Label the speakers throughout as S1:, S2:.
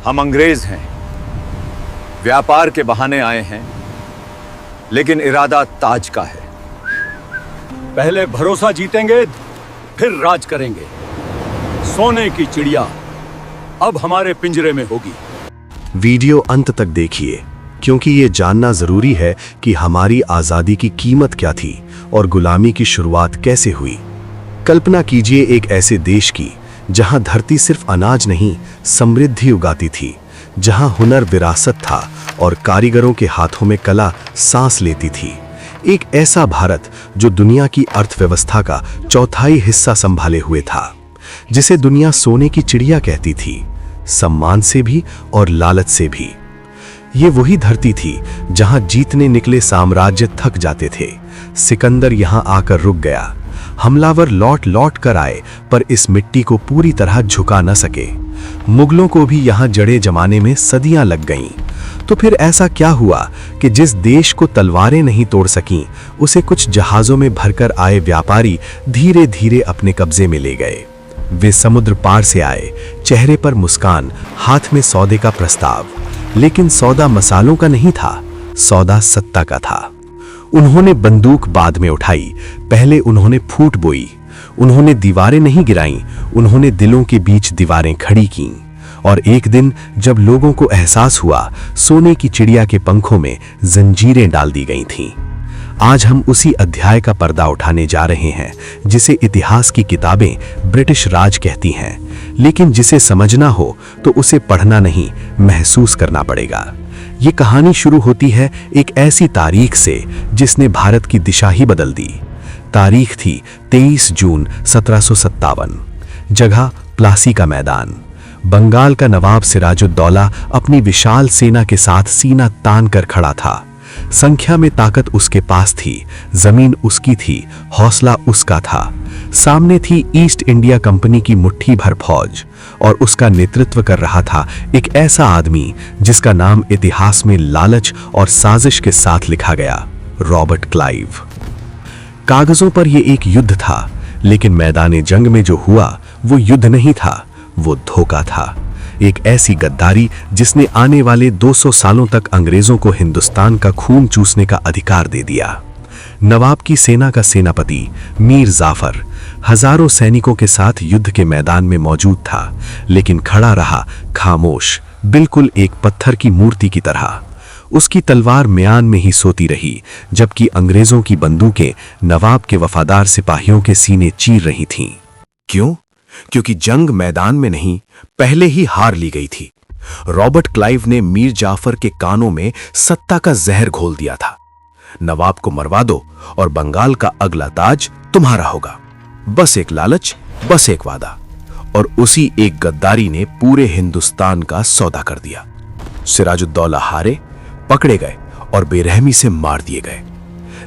S1: हम अंग्रेज हैं, व्यापार के बहाने आए हैं, लेकिन इरादा ताज का है। पहले भरोसा जीतेंगे, फिर राज करेंगे। सोने की चिड़िया अब हमारे पिंजरे में होगी।
S2: वीडियो अंत तक देखिए, क्योंकि ये जानना जरूरी है कि हमारी आजादी की कीमत क्या थी और गुलामी की शुरुआत कैसे हुई। कल्पना कीजिए एक ऐसे देश की जहां धरती सिर्फ अनाज नहीं, समृद्धि उगाती थी, जहां हुनर विरासत था और कारीगरों के हाथों में कला सांस लेती थी। एक ऐसा भारत जो दुनिया की अर्थव्यवस्था का चौथाई हिस्सा संभाले हुए था, जिसे दुनिया सोने की चिड़िया कहती थी, सम्मान से भी और लालच से भी। ये वही धरती थी जहां जीतने निकले साम्राज्य थक जाते थे। सिकंदर यहां आकर रुक गया, हमलावर लौट लौट कर आए, पर इस मिट्टी को पूरी तरह झुका न सके। मुगलों को भी यहां जड़े जमाने में सदियां लग गईं। तो फिर ऐसा क्या हुआ कि जिस देश को तलवारें नहीं तोड़ सकीं, उसे कुछ जहाजों में भरकर आए व्यापारी धीरे धीरे अपने कब्जे में ले गए। वे समुद्र पार से आए, चेहरे पर मुस्कान, हाथ में सौदे का प्रस्ताव। लेकिन सौदा मसालों का नहीं था, सौदा सत्ता का था। उन्होंने बंदूक बाद में उठाई, पहले उन्होंने फूट बोई। उन्होंने दीवारें नहीं गिराईं, उन्होंने दिलों के बीच दीवारें खड़ी कीं। और एक दिन जब लोगों को एहसास हुआ, सोने की चिड़िया के पंखों में जंजीरें डाल दी गई थीं। आज हम उसी अध्याय का पर्दा उठाने जा रहे हैं जिसे इतिहास की किताबें ब्रिटिश राज कहती हैं, लेकिन जिसे समझना हो तो उसे पढ़ना नहीं, महसूस करना पड़ेगा। ये कहानी शुरू होती है एक ऐसी तारीख से जिसने भारत की दिशा ही बदल दी। तारीख थी 23 जून 1757। जगह प्लासी का मैदान। बंगाल का नवाब सिराजुद्दौला अपनी विशाल सेना के साथ सीना तान कर खड़ा था। संख्या में ताकत उसके पास थी, जमीन उसकी थी, हौसला उसका था। सामने थी ईस्ट इंडिया कंपनी की मुट्ठी भर फौज, और उसका नेतृत्व कर रहा था एक ऐसा आदमी जिसका नाम इतिहास में लालच और साजिश के साथ लिखा गया, रॉबर्ट क्लाइव। कागजों पर यह एक युद्ध था, लेकिन मैदान जंग में जो हुआ वो युद्ध नहीं था, वो धोखा था। एक ऐसी गद्दारी जिसने आने वाले 200 सालों तक अंग्रेजों को हिंदुस्तान का खून चूसने का अधिकार दे दिया। नवाब की सेना का सेनापति मीर जाफर हजारों सैनिकों के साथ युद्ध के मैदान में मौजूद था, लेकिन खड़ा रहा खामोश, बिल्कुल एक पत्थर की मूर्ति की तरह। उसकी तलवार म्यान में ही सोती रही, जबकि अंग्रेजों की बंदूकें नवाब के वफादार सिपाहियों के सीने चीर रही थीं। क्यों? क्योंकि जंग मैदान में नहीं, पहले ही हार ली गई थी। रॉबर्ट क्लाइव ने मीर जाफर के कानों में सत्ता का जहर घोल दिया था। नवाब को मरवा दो और बंगाल का अगला ताज तुम्हारा होगा। बस एक लालच, बस एक वादा। और उसी एक गद्दारी ने पूरे हिंदुस्तान का सौदा कर दिया। सिराजुद्दौला हारे, पकड़े गए और बेरहमी से मार दिए गए।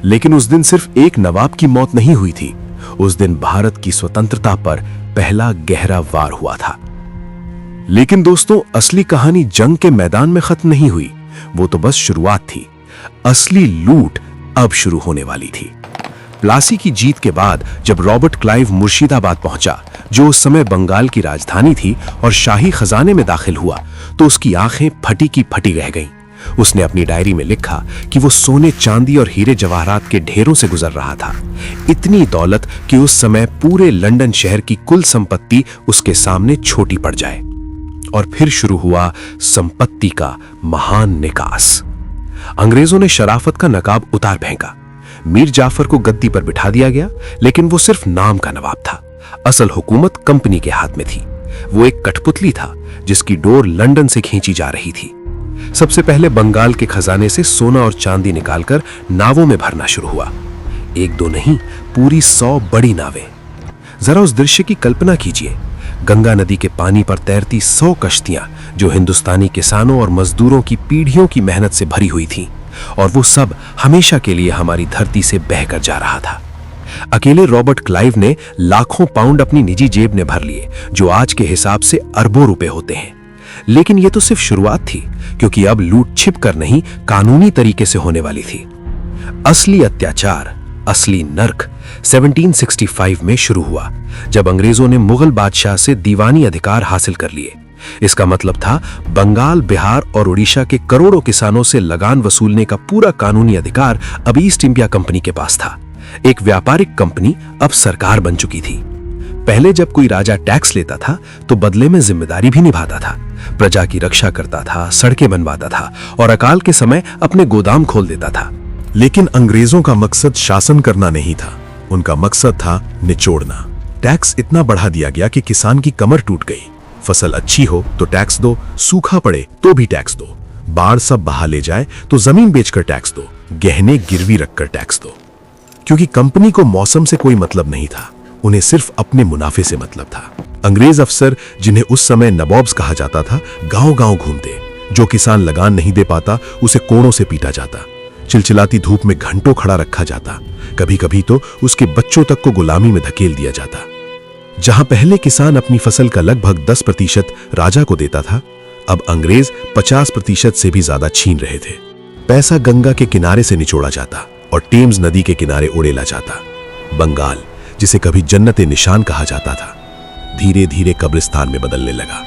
S2: लेकिन उस दिन सिर्फ एक नवाब की मौत नहीं हुई थी, उस दिन भारत की स्वतंत्रता पर पहला गहरा वार हुआ था। लेकिन दोस्तों, असली कहानी जंग के मैदान में खत्म नहीं हुई, वो तो बस शुरुआत थी। असली लूट अब शुरू होने वाली थी। प्लासी की जीत के बाद जब रॉबर्ट क्लाइव मुर्शिदाबाद पहुंचा, जो उस समय बंगाल की राजधानी थी, और शाही खजाने में दाखिल हुआ, तो उसकी आंखें फटी की फटी रह गईं। उसने अपनी डायरी में लिखा कि वो सोने, चांदी और हीरे जवाहरात के ढेरों से गुजर रहा था। इतनी दौलत कि उस समय पूरे लंदन शहर की कुल संपत्ति उसके सामने छोटी पड़ जाए। और फिर शुरू हुआ संपत्ति का महान निकास। अंग्रेजों ने शराफत का नकाब उतार फेंका। मीर जाफर को गद्दी पर बिठा दिया गया, लेकिन वो सिर्फ नाम का नवाब था। असल हुकूमत कंपनी के हाथ में थी। वो एक कठपुतली था जिसकी डोर लंदन से खींची जा रही थी। सबसे पहले बंगाल के खजाने से सोना और चांदी निकालकर नावों में भरना शुरू हुआ। एक दो नहीं, पूरी 100 बड़ी नावें। जरा उस दृश्य की कल्पना कीजिए। गंगा नदी के पानी पर तैरती 100 कश्तियां जो हिंदुस्तानी किसानों और मजदूरों की पीढ़ियों की मेहनत से भरी हुई थीं, और वो सब हमेशा के लिए हमारी धरती से बहकर जा रहा था। अकेले रॉबर्ट क्लाइव ने लाखों पाउंड अपनी निजी जेब में भर लिए, जो आज के हिसाब से अरबों रुपए होते हैं। लेकिन यह तो सिर्फ शुरुआत थी, क्योंकि अब लूट छिप कर नहीं, कानूनी तरीके से होने वाली थी। असली अत्याचार, असली नर्क 1765 में शुरू हुआ, जब अंग्रेजों ने मुगल बादशाह से दीवानी अधिकार हासिल कर लिए।
S3: इसका मतलब था बंगाल, बिहार और उड़ीसा के करोड़ों किसानों से लगान वसूलने का पूरा कानूनी अधिकार अब ईस्ट इंडिया कंपनी के पास था। एक व्यापारिक कंपनी अब सरकार बन चुकी थी। पहले जब कोई राजा टैक्स लेता था तो बदले में जिम्मेदारी भी निभाता था, प्रजा की रक्षा करता था, सड़कें बनवाता था और अकाल के समय अपने गोदाम खोल देता था।
S2: लेकिन अंग्रेजों का मकसद शासन करना नहीं था, उनका मकसद था निचोड़ना। टैक्स इतना बढ़ा दिया गया कि किसान की कमर टूट गई। फसल अच्छी हो तो टैक्स दो, सूखा पड़े तो भी टैक्स दो, बाढ़ सब बहा ले जाए तो जमीन बेचकर टैक्स दो, गहने गिरवी रखकर टैक्स दो। क्योंकि कंपनी को मौसम से कोई मतलब नहीं था, उन्हें सिर्फ अपने मुनाफे से मतलब था। अंग्रेज अफसर, जिन्हें उस समय नवाब्स कहा जाता था, गांव-गांव घूमते। जो किसान लगान नहीं दे पाता उसे कोड़ों से पीटा जाता, चिलचिलाती धूप में घंटों खड़ा रखा जाता, कभी कभी तो उसके बच्चों तक को गुलामी में धकेल दिया जाता। जहां पहले किसान अपनी फसल का लगभग 10% राजा को देता था, अब अंग्रेज 50% से भी ज्यादा छीन रहे थे। पैसा गंगा के किनारे से निचोड़ा जाता और टेम्स नदी के किनारे उड़ेला जाता। बंगाल, जिसे कभी जन्नते निशान कहा जाता था, धीरे धीरे कब्रिस्तान में बदलने लगा।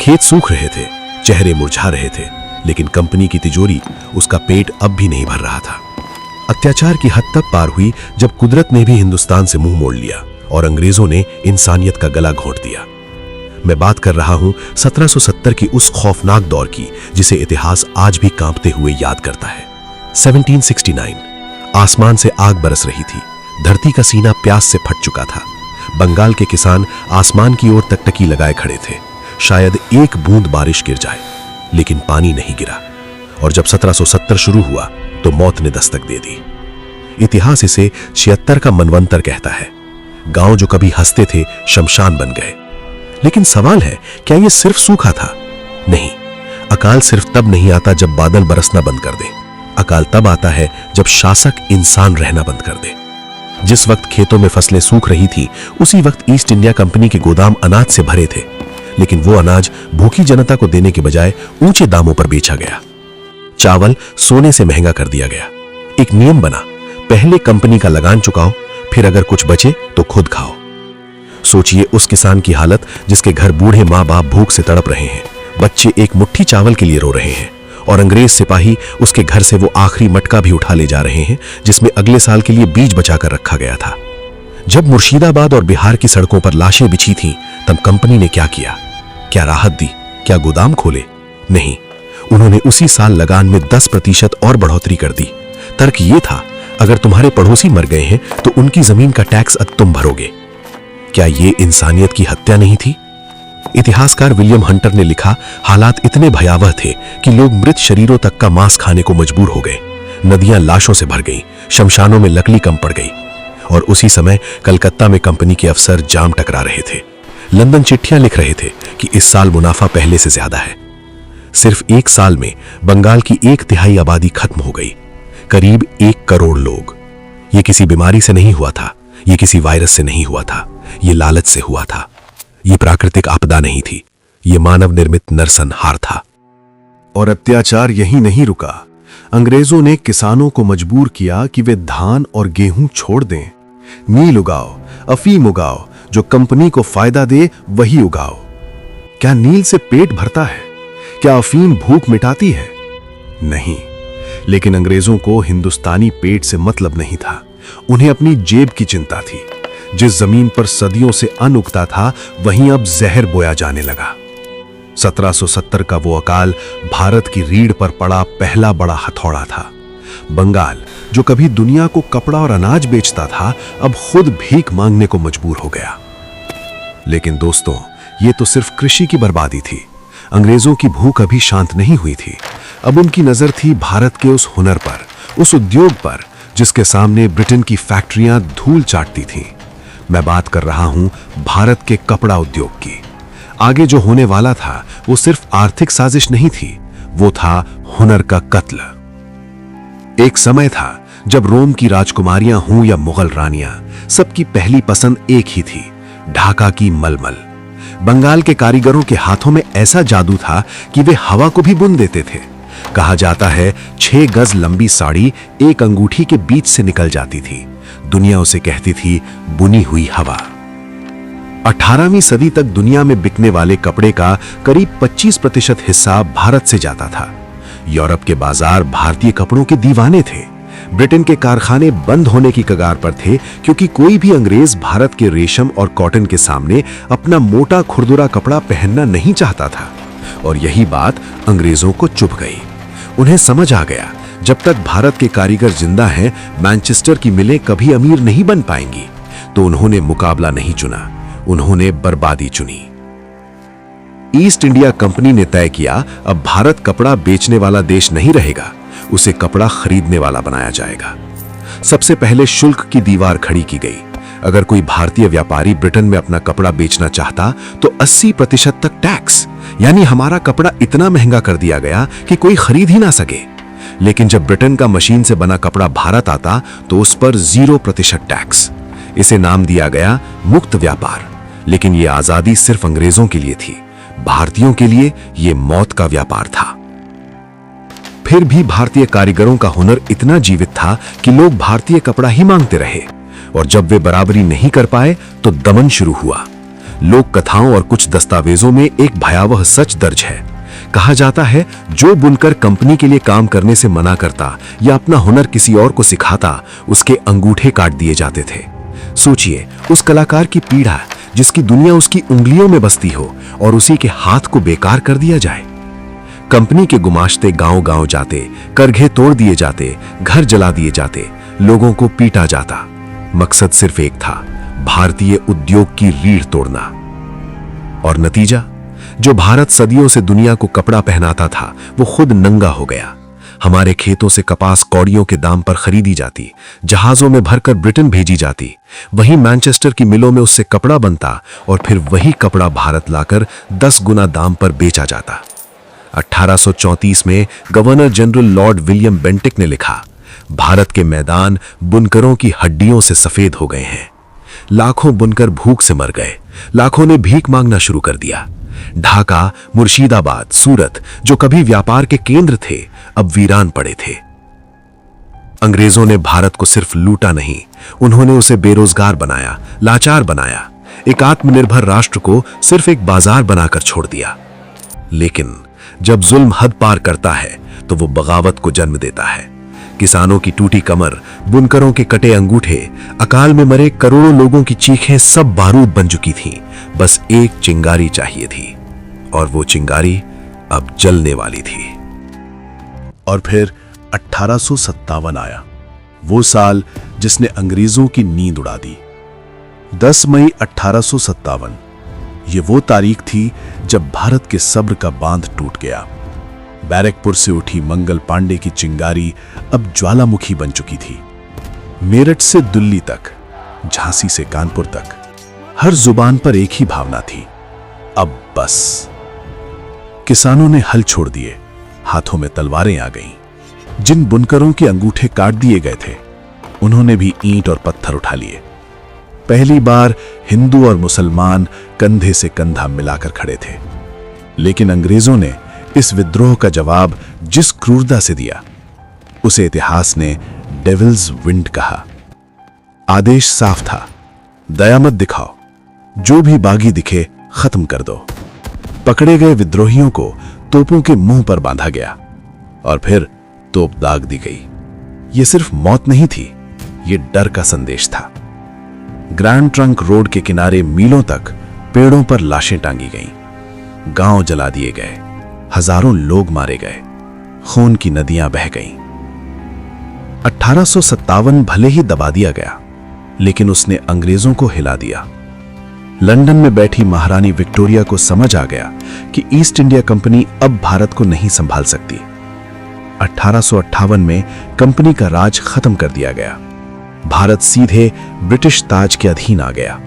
S2: खेत सूख रहे थे, चेहरे मुरझा रहे थे, लेकिन कंपनी की तिजोरी, उसका पेट अब भी नहीं भर रहा था। अत्याचार की हद तब पार हुई जब कुदरत ने भी हिंदुस्तान से मुंह मोड़ लिया और अंग्रेजों ने इंसानियत का गला घोंट दिया। मैं बात कर रहा हूं 1770 की उस खौफनाक दौर की जिसे इतिहास आज भी कांपते हुए याद करता है। 1769। आसमान से आग बरस रही थी, धरती का सीना प्यास से फट चुका था। बंगाल के किसान आसमान की ओर टकटकी लगाए खड़े थे, शायद एक बूंद बारिश गिर जाए, लेकिन पानी नहीं गिरा। और जब 1770 शुरू हुआ तो मौत ने दस्तक दे दी। इतिहास इसे 76 का मनवंतर कहता है। गांव जो कभी हंसते थे शमशान बन गए। लेकिन सवाल है, क्या यह सिर्फ सूखा था? नहीं, अकाल सिर्फ तब नहीं आता जब बादल बरसना बंद कर दे। अकाल तब आता है जब शासक इंसान रहना बंद कर दे। जिस वक्त खेतों में फसलें सूख रही थी, उसी वक्त ईस्ट इंडिया कंपनी के गोदाम अनाज से भरे थे, लेकिन वो अनाज भूखी जनता को देने के बजाय ऊंचे दामों पर बेचा गया। चावल सोने से महंगा कर दिया गया। एक नियम बना, पहले कंपनी का लगान चुकाओ, फिर अगर कुछ बचे तो खुद खाओ। सोचिए उस किसान की हालत जिसके घर बूढ़े माँ बाप भूख से तड़प रहे हैं, बच्चे एक मुट्ठी चावल के लिए रो रहे हैं, और अंग्रेज सिपाही उसके घर से वो आखिरी मटका भी उठा ले जा रहे हैं जिसमें अगले साल के लिए बीज बचाकर रखा गया था। जब मुर्शिदाबाद और बिहार की सड़कों पर लाशें बिछी थीं, तब कंपनी ने क्या किया? क्या राहत दी? क्या गोदाम खोले? नहीं, उन्होंने उसी साल लगान में 10% और बढ़ोतरी कर दी। तर्क ये था, अगर तुम्हारे पड़ोसी मर गए हैं तो उनकी जमीन का टैक्स अब तुम भरोगे। क्या ये इंसानियत की हत्या नहीं थी? इतिहासकार विलियम हंटर ने लिखा, हालात इतने भयावह थे कि लोग मृत शरीरों तक का मांस खाने को मजबूर हो गए। नदियां लाशों से भर गईं, शमशानों में लकड़ी कम पड़ गई। और उसी समय कलकत्ता में कंपनी के अफसर जाम टकरा रहे थे। लंदन चिट्ठियां लिख रहे थे कि इस साल मुनाफा पहले से ज्यादा है। सिर्फ एक साल में बंगाल की 1/3 आबादी खत्म हो गई, करीब 1 करोड़ लोग। ये किसी बीमारी से नहीं हुआ था, ये किसी वायरस से नहीं हुआ था, ये लालच से हुआ था। ये प्राकृतिक आपदा नहीं थी, ये मानव निर्मित नरसंहार था। और अत्याचार यहीं नहीं रुका। अंग्रेजों ने किसानों को मजबूर किया कि वे धान और गेहूं छोड़ दें। नील उगाओ, अफीम उगाओ, जो कंपनी को फायदा दे वही उगाओ। क्या नील से पेट भरता है? क्या अफीम भूख मिटाती है? नहीं। लेकिन अंग्रेजों को हिंदुस्तानी पेट से मतलब नहीं था, उन्हें अपनी जेब की चिंता थी। जिस जमीन पर सदियों से अन्न उगता था, वहीं अब जहर बोया जाने लगा। 1770 का वो अकाल भारत की रीढ़ पर पड़ा पहला बड़ा हथौड़ा था। बंगाल, जो कभी दुनिया को कपड़ा और अनाज बेचता था, अब खुद भीख मांगने को मजबूर हो गया। लेकिन दोस्तों, ये तो सिर्फ कृषि की बर्बादी थी। अंग्रेजों की भूख अभी शांत नहीं हुई थी। अब उनकी नजर थी भारत के उस हुनर पर, उस उद्योग पर, जिसके सामने ब्रिटेन की फैक्ट्रियां धूल चाटती थीं। मैं बात कर रहा हूं भारत के कपड़ा उद्योग की। आगे जो होने वाला था वो सिर्फ आर्थिक साजिश नहीं थी, वो था हुनर का कत्ल। एक समय था जब रोम की राजकुमारियां हों या मुगल रानियां, सबकी पहली पसंद एक ही थी, ढाका की मलमल। बंगाल के कारीगरों के हाथों में ऐसा जादू था कि वे हवा को भी बुन देते थे। कहा जाता है 6 गज लंबी साड़ी एक अंगूठी के बीच से निकल जाती थी। दुनिया उसे कहती थी बुनी हुई हवा।
S3: 18वीं सदी तक दुनिया में बिकने वाले कपड़े का करीब 25% हिस्सा भारत से जाता था। यूरोप के बाजार भारतीय कपड़ों के दीवाने थे। ब्रिटेन के कारखाने बंद होने की कगार पर थे, क्योंकि कोई भी अंग्रेज भारत के रेशम और कॉटन के सामने अपना मोटा खुरदुरा कपड़ा पहनना नहीं चाहता था। और यही बात अंग्रेजों को चुभ गई। उन्हें समझ आ गया, जब तक भारत के कारीगर जिंदा हैं, मैनचेस्टर की मिलें कभी अमीर नहीं बन पाएंगी। तो उन्होंने मुकाबला नहीं चुना, उन्होंने बर्बादी चुनी। ईस्ट इंडिया कंपनी ने तय किया, अब भारत कपड़ा बेचने वाला देश नहीं रहेगा, उसे कपड़ा खरीदने वाला बनाया जाएगा। सबसे पहले शुल्क की दीवार खड़ी की गई। अगर कोई भारतीय व्यापारी ब्रिटेन में अपना कपड़ा बेचना चाहता तो 80% तक टैक्स, यानी हमारा कपड़ा इतना महंगा कर दिया गया कि कोई खरीद ही ना सके। लेकिन जब ब्रिटेन का मशीन से बना कपड़ा भारत आता तो उस पर 0% टैक्स। इसे नाम दिया गया मुक्त व्यापार। लेकिन यह आजादी सिर्फ अंग्रेजों के लिए थी, भारतीयों के लिए यह मौत का व्यापार था। फिर भी भारतीय कारीगरों का हुनर इतना जीवित था कि लोग भारतीय कपड़ा ही मांगते रहे। और जब वे बराबरी नहीं कर पाए तो दमन शुरू हुआ। लोक कथाओं और कुछ दस्तावेजों में एक भयावह सच दर्ज है। कहा जाता है, जो बुनकर कंपनी के लिए काम करने से मना करता या अपना हुनर किसी और को सिखाता, उसके अंगूठे काट दिए जाते थे। सोचिए, उस कलाकार की पीड़ा जिसकी दुनिया उसकी उंगलियों में बसती हो और उसी के हाथ को बेकार कर दिया जाए। कंपनी के गुमाश्ते गांव-गांव जाते, करघे तोड़ दिए जाते, घर जला दिए जाते, लोगों को पीटा जाता। मकसद सिर्फ एक था, भारतीय उद्योग की रीढ़ तोड़ना। और नतीजा, जो भारत सदियों से दुनिया को कपड़ा पहनाता था, वो खुद नंगा हो गया। हमारे खेतों से कपास कौड़ियों के दाम पर खरीदी जाती, जहाजों में भरकर ब्रिटेन भेजी जाती, वहीं मैनचेस्टर की मिलों में उससे कपड़ा बनता और फिर वही कपड़ा भारत लाकर 10 गुना दाम पर बेचा जाता। 1834 में governor general Lord William Bentinck ने लिखा, भारत के मैदान बुनकरों की हड्डियों से सफेद हो गए हैं। लाखों बुनकर भूख से मर गए, लाखों ने भीख मांगना शुरू कर दिया। ढाका, मुर्शिदाबाद, सूरत, जो कभी व्यापार के केंद्र थे, अब वीरान पड़े थे। अंग्रेजों ने भारत को सिर्फ लूटा नहीं, उन्होंने उसे बेरोजगार बनाया, लाचार बनाया, एक आत्मनिर्भर राष्ट्र को सिर्फ एक बाजार बनाकर छोड़ दिया। लेकिन जब जुल्म हद पार करता है तो वो बगावत को जन्म देता है। किसानों की टूटी कमर, बुनकरों के कटे अंगूठे, अकाल में मरे करोड़ों लोगों की चीखें सब बारूद बन चुकी थीं। बस एक चिंगारी चाहिए थी, और वो चिंगारी अब जलने वाली थी।
S2: और फिर 1857 आया, वो साल जिसने अंग्रेजों की नींद उड़ा दी। 10 मई 1857, ये वो तारीख थी जब भारत के सब्र का बांध टूट गया। बैरकपुर से उठी मंगल पांडे की चिंगारी अब ज्वालामुखी बन चुकी थी। मेरठ से दिल्ली तक, झांसी से कानपुर तक, हर जुबान पर एक ही भावना थी, अब बस। किसानों ने हल छोड़ दिए, हाथों में तलवारें आ गईं। जिन बुनकरों के अंगूठे काट दिए गए थे, उन्होंने भी ईंट और पत्थर उठा लिए। पहली बार हिंदू और मुसलमान कंधे से कंधा मिलाकर खड़े थे। लेकिन अंग्रेजों ने इस विद्रोह का जवाब जिस क्रूरता से दिया, उसे इतिहास ने डेविल्स विंड कहा। आदेश साफ था, दया मत दिखाओ, जो भी बागी दिखे खत्म कर दो। पकड़े गए विद्रोहियों को तोपों के मुंह पर बांधा गया और फिर तोप दाग दी गई। यह सिर्फ मौत नहीं थी, यह डर का संदेश था। ग्रैंड ट्रंक रोड के किनारे मीलों तक पेड़ों पर लाशें टांगी गईं, गांव जला दिए गए, हजारों लोग मारे गए, खून की नदियां बह गईं। 1857 भले ही दबा दिया गया, लेकिन उसने अंग्रेजों को हिला दिया। लंदन में बैठी महारानी विक्टोरिया को समझ आ गया कि ईस्ट इंडिया कंपनी अब भारत को नहीं संभाल सकती। 1858 में कंपनी का राज खत्म कर दिया गया। भारत सीधे ब्रिटिश ताज के अधीन आ गया।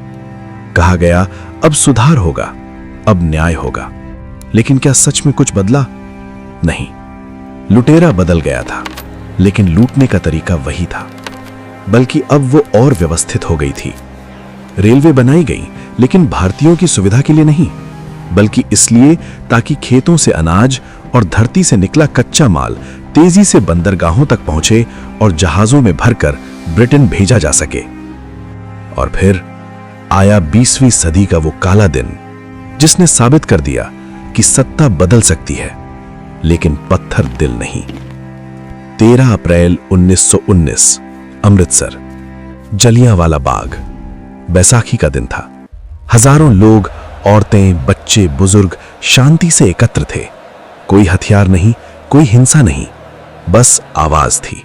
S2: कहा गया, अब सुधार होगा, अब न्याय होगा। लेकिन क्या सच में कुछ बदला? नहीं, लुटेरा बदल गया था, लेकिन लूटने का तरीका वही था। बल्कि अब वो और व्यवस्थित हो गई थी। रेलवे बनाई गई, लेकिन भारतीयों की सुविधा के लिए नहीं, बल्कि इसलिए ताकि खेतों से अनाज और धरती से निकला कच्चा माल तेजी से बंदरगाहों तक पहुंचे और जहाजों में भरकर ब्रिटेन भेजा जा सके। और फिर
S3: आया 20वीं सदी का वो काला दिन जिसने साबित कर दिया कि सत्ता बदल सकती है, लेकिन पत्थर दिल नहीं। 13 अप्रैल 1919, अमृतसर, जलियांवाला बाग। बैसाखी का दिन था। हजारों लोग, औरतें, बच्चे, बुजुर्ग शांति से एकत्र थे। कोई हथियार नहीं, कोई हिंसा नहीं, बस आवाज थी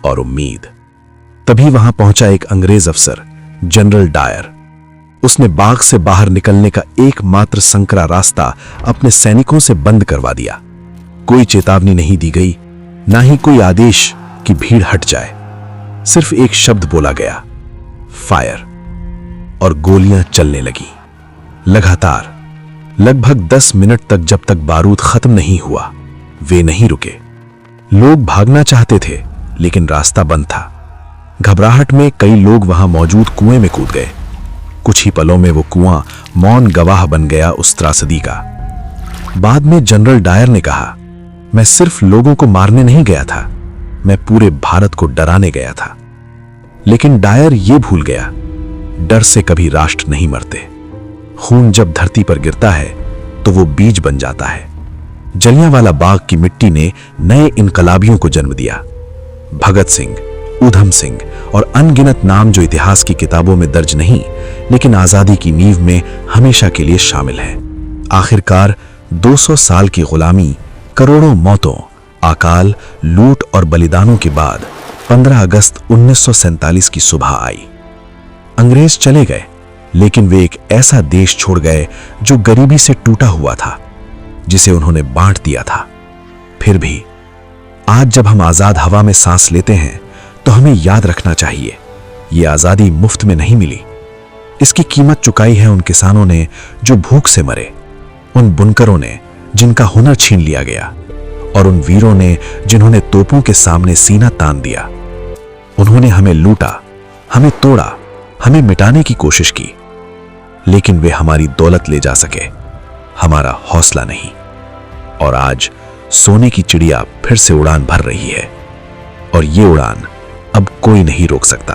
S3: और उम्मीद। तभी वहां पहुंचा एक अंग्रेज अफसर, जनरल डायर। उसने बाग से बाहर निकलने का एकमात्र संकरा रास्ता अपने सैनिकों से बंद करवा दिया। कोई चेतावनी नहीं दी गई, ना ही कोई आदेश कि भीड़ हट जाए। सिर्फ एक शब्द बोला गया, फायर, और गोलियां चलने लगी लगातार, लगभग 10 मिनट तक, जब तक बारूद खत्म नहीं हुआ। वे नहीं रुके। लोग भागना चाहते थे, लेकिन रास्ता बंद था। घबराहट में कई लोग वहां मौजूद कुएं में कूद गए। कुछ ही पलों में वो कुआं मौन गवाह बन गया उस त्रासदी का। बाद में जनरल डायर ने कहा, मैं सिर्फ लोगों को मारने नहीं गया था, मैं पूरे भारत को डराने गया था। लेकिन डायर ये भूल गया, डर से कभी राष्ट्र नहीं मरते। खून जब धरती पर गिरता है तो वो बीज बन जाता है। जलियांवाला बाग की मिट्टी ने नए इनकलाबियों को जन्म दिया। भगत सिंह, ऊधम सिंह और अनगिनत नाम जो इतिहास की किताबों में दर्ज नहीं, लेकिन आजादी की नींव में हमेशा के लिए शामिल हैं। आखिरकार 200 साल की गुलामी, करोड़ों मौतों, अकाल, लूट और बलिदानों के बाद 15 अगस्त 1947 की सुबह आई। अंग्रेज चले गए, लेकिन वे एक ऐसा देश छोड़ गए जो गरीबी से टूटा हुआ था, जिसे उन्होंने बांट दिया था। फिर भी आज जब हम आजाद हवा में सांस लेते हैं तो हमें याद रखना चाहिए, ये आजादी मुफ्त में नहीं मिली। इसकी कीमत चुकाई है उन किसानों ने जो भूख से मरे, उन बुनकरों ने जिनका हुनर छीन लिया गया, और उन वीरों ने जिन्होंने तोपों के सामने सीना तान दिया। उन्होंने हमें लूटा, हमें तोड़ा, हमें मिटाने की कोशिश की, लेकिन वे हमारी दौलत ले जा सके, हमारा हौसला नहीं। और आज सोने की चिड़िया फिर से उड़ान भर रही है, और ये उड़ान अब कोई नहीं रोक सकता।